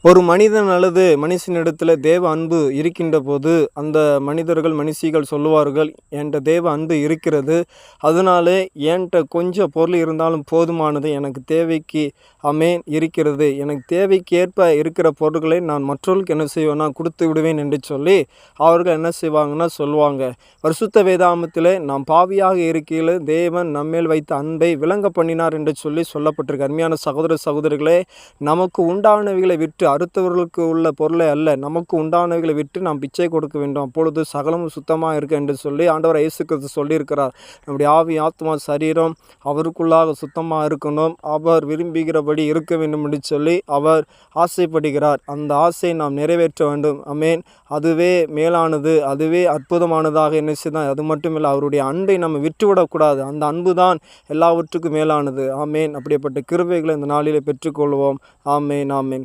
ஒரு மனிதன் அல்லது மனுஷனிடத்தில் தேவ அன்பு இருக்கின்ற போது அந்த மனிதர்கள் மனுஷிகள் சொல்லுவார்கள், என்கிட்ட தேவ அன்பு இருக்கிறது, அதனாலே என்கிட்ட கொஞ்சம் பொருள் இருந்தாலும் போதுமானது, எனக்கு தேவைக்கு அமேன் இருக்கிறது, எனக்கு தேவைக்கு ஏற்ப இருக்கிற பொருட்களை நான் மற்றவர்களுக்கு என்ன செய்வேன்னா கொடுத்து விடுவேன் என்று சொல்லி அவர்கள் என்ன செய்வாங்கன்னா சொல்லுவாங்க. பரிசுத்த வேதாகமத்தில் நாம் பாவியாக இருக்கையில் தேவன் நம்மேல் வைத்த அன்பை விளங்க பண்ணினார் என்று சொல்லி சொல்லப்பட்டிருக்கு. அருமையான சகோதர சகோதரிகளே, நமக்கு உண்டானவைகளை விட்டு அடுத்தவர்களுக்கு உள்ள பொருளை அல்ல, நமக்கு உண்டானவைகளை விட்டு நாம் பிச்சை கொடுக்க வேண்டும், அப்பொழுது சகலமும் சுத்தமாக இருக்கு என்று சொல்லி ஆண்டவர் இயேசு கிறிஸ்து சொல்லியிருக்கிறார். நம்முடைய ஆவி ஆத்மா சரீரம் அவருக்குள்ளாக சுத்தமாக இருக்கணும், அவர் விரும்புகிறபடி இருக்க வேண்டும் என்று சொல்லி அவர் ஆசைப்படுகிறார். அந்த ஆசையை நாம் நிறைவேற்ற வேண்டும். அமேன். அதுவே மேலானது, அதுவே அற்புதமானதாக என்ன செய்தான். அது மட்டும் இல்லை, அவருடைய அன்பை நம்ம விட்டுவிடக்கூடாது. அந்த அன்பு தான் எல்லாவற்றுக்கும் மேலானது. ஆமேன். அப்படிப்பட்ட கிருபைகளை இந்த நாளிலே பெற்றுக்கொள்வோம். ஆமேன். ஆமேன்.